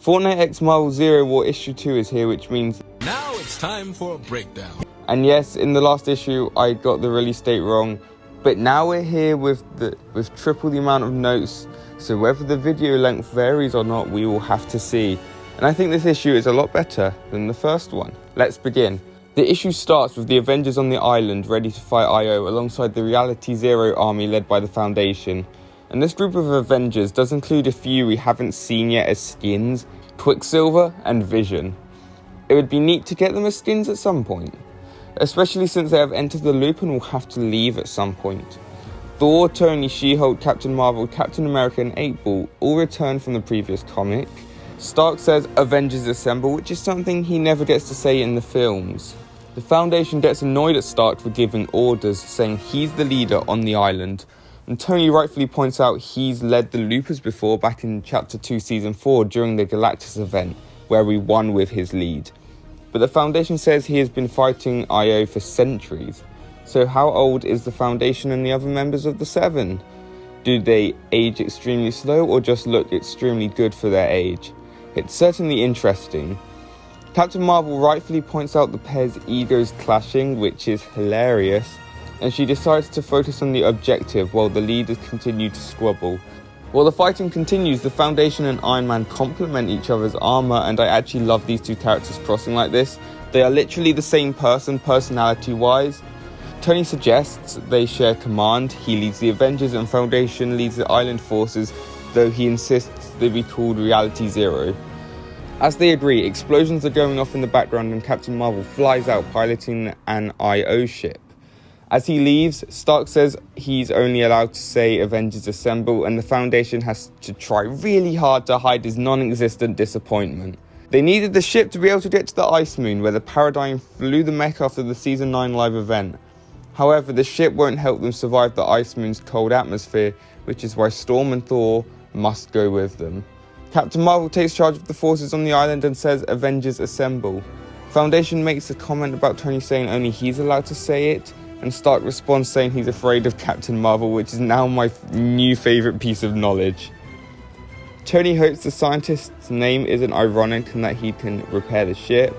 Fortnite X Marvel Zero War Issue 2 is here, which means now it's time for a breakdown. And yes, in the last issue I got the release date wrong, but now we're here with triple the amount of notes, so whether the video length varies or not, we will have to see. And I think this issue is a lot better than the first one. Let's begin. The issue starts with the Avengers on the island ready to fight IO alongside the Reality Zero army led by the Foundation. And this group of Avengers does include a few we haven't seen yet as skins, Quicksilver and Vision. It would be neat to get them as skins at some point, especially since they have entered the loop and will have to leave at some point. Thor, Tony, She-Hulk, Captain Marvel, Captain America and 8-Ball all return from the previous comic. Stark says Avengers Assemble, which is something he never gets to say in the films. The Foundation gets annoyed at Stark for giving orders, saying he's the leader on the island. And Tony rightfully points out he's led the Loopers before back in Chapter 2 Season 4 during the Galactus event, where we won with his lead. But the Foundation says he has been fighting IO for centuries. So how old is the Foundation and the other members of the Seven? Do they age extremely slow or just look extremely good for their age? It's certainly interesting. Captain Marvel rightfully points out the pair's egos clashing, which is hilarious. And she decides to focus on the objective while the leaders continue to squabble. While the fighting continues, the Foundation and Iron Man complement each other's armor, and I actually love these two characters crossing like this. They are literally the same person, personality-wise. Tony suggests they share command. He leads the Avengers and Foundation leads the island forces, though he insists they be called Reality Zero. As they agree, explosions are going off in the background and Captain Marvel flies out piloting an IO ship. As he leaves, Stark says he's only allowed to say Avengers Assemble, and the Foundation has to try really hard to hide his non-existent disappointment. They needed the ship to be able to get to the Ice Moon, where the Paradigm flew the mech after the Season 9 live event. However, the ship won't help them survive the Ice Moon's cold atmosphere, which is why Storm and Thor must go with them. Captain Marvel takes charge of the forces on the island and says Avengers Assemble. Foundation makes a comment about Tony saying only he's allowed to say it, and Stark responds saying he's afraid of Captain Marvel, which is now my new favourite piece of knowledge. Tony hopes the scientist's name isn't ironic and that he can repair the ship.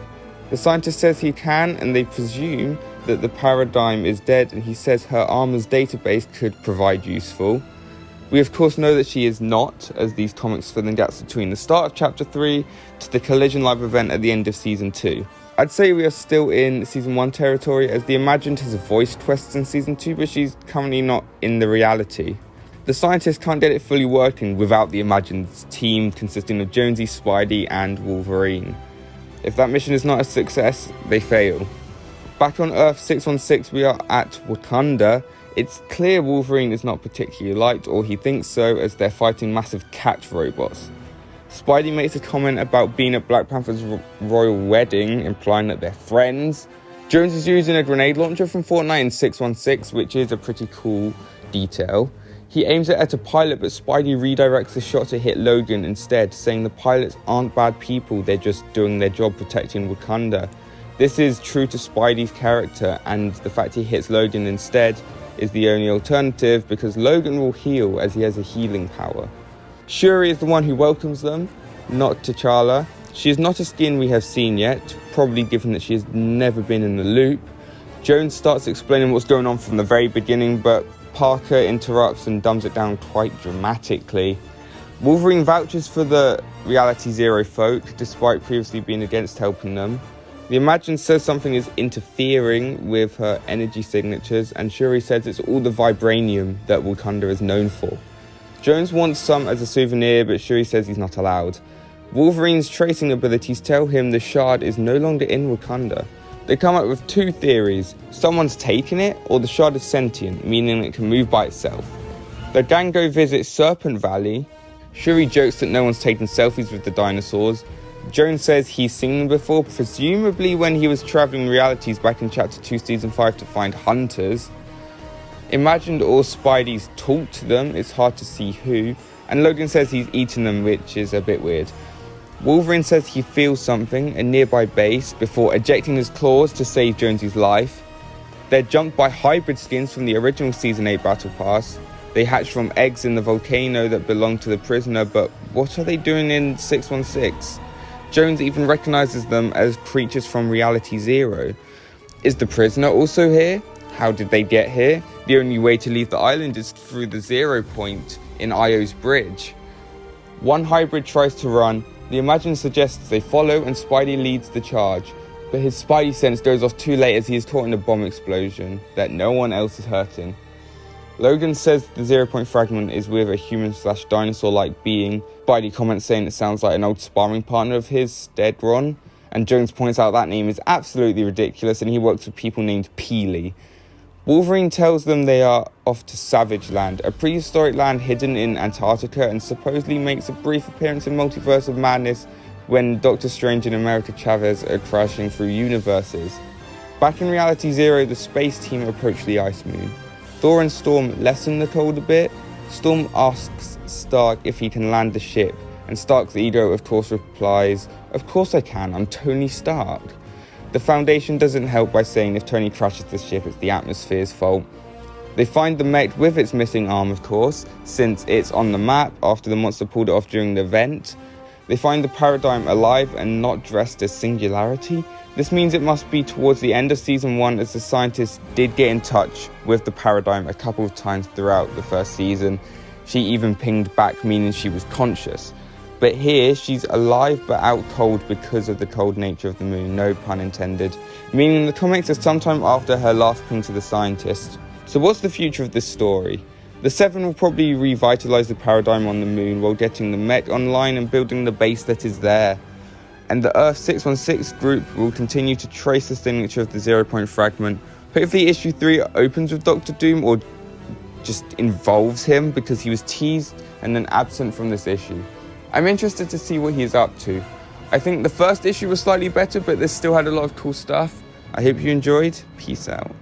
The scientist says he can, and they presume that the Paradigm is dead, and he says her armor's database could provide useful. We of course know that she is not, as these comics fill in gaps between the start of Chapter 3 to the Collision Live event at the end of Season 2. I'd say we are still in Season 1 territory, as the Imagined has voiced quests in Season 2, but she's currently not in the reality. The scientists can't get it fully working without the Imagined's team consisting of Jonesy, Spidey and Wolverine. If that mission is not a success, they fail. Back on Earth 616, we are at Wakanda. It's clear Wolverine is not particularly liked, or he thinks so, as they're fighting massive cat robots. Spidey makes a comment about being at Black Panther's royal wedding, implying that they're friends. Jones is using a grenade launcher from Fortnite in 616, which is a pretty cool detail. He aims it at a pilot, but Spidey redirects the shot to hit Logan instead, saying the pilots aren't bad people, they're just doing their job protecting Wakanda. This is true to Spidey's character, and the fact he hits Logan instead is the only alternative, because Logan will heal as he has a healing power. Shuri is the one who welcomes them, not T'Challa. She is not a skin we have seen yet, probably given that she has never been in the loop. Jones starts explaining what's going on from the very beginning, but Parker interrupts and dumbs it down quite dramatically. Wolverine vouches for the Reality Zero folk, despite previously being against helping them. The Imagined says something is interfering with her energy signatures, and Shuri says it's all the vibranium that Wakanda is known for. Jones wants some as a souvenir, but Shuri says he's not allowed. Wolverine's tracing abilities tell him the shard is no longer in Wakanda. They come up with two theories: someone's taken it, or the shard is sentient, meaning it can move by itself. The gang go visit Serpent Valley. Shuri jokes that no one's taken selfies with the dinosaurs. Jones says he's seen them before, presumably when he was travelling realities back in Chapter 2 Season 5 to find hunters. Imagined or Spidey's talked to them, it's hard to see who, and Logan says he's eaten them, which is a bit weird. Wolverine says he feels something, a nearby base, before ejecting his claws to save Jonesy's life. They're jumped by hybrid skins from the original Season 8 Battle Pass. They hatched from eggs in the volcano that belonged to the prisoner, but what are they doing in 616? Jones even recognizes them as creatures from Reality Zero. Is the prisoner also here? How did they get here? The only way to leave the island is through the 0 point in Io's bridge. One hybrid tries to run. The Imagine suggests they follow, and Spidey leads the charge. But his Spidey sense goes off too late as he is taught in a bomb explosion that no one else is hurting. Logan says the 0 point fragment is with a human/dinosaur-like being. Spidey comments saying it sounds like an old sparring partner of his, dead Ron. And Jones points out that name is absolutely ridiculous and he works with people named Peely. Wolverine tells them they are off to Savage Land, a prehistoric land hidden in Antarctica, and supposedly makes a brief appearance in Multiverse of Madness when Doctor Strange and America Chavez are crashing through universes. Back in Reality Zero, the space team approach the Ice Moon. Thor and Storm lessen the cold a bit. Storm asks Stark if he can land the ship, and Stark's ego of course replies, "Of course I can, I'm Tony Stark." The Foundation doesn't help by saying if Tony crashes the ship, it's the atmosphere's fault. They find the mech with its missing arm, of course, since it's on the map after the monster pulled it off during the event. They find the Paradigm alive and not dressed as Singularity. This means it must be towards the end of Season 1, as the scientists did get in touch with the Paradigm a couple of times throughout the first season. She even pinged back, meaning she was conscious. But here, she's alive but out cold because of the cold nature of the moon, no pun intended. Meaning the comics are sometime after her last ping to the scientist. So what's the future of this story? The Seven will probably revitalise the Paradigm on the moon while getting the mech online and building the base that is there. And the Earth 616 group will continue to trace the signature of the 0 point fragment. Hopefully issue 3 opens with Doctor Doom or just involves him, because he was teased and then absent from this issue. I'm interested to see what he is up to. I think the first issue was slightly better, but this still had a lot of cool stuff. I hope you enjoyed. Peace out.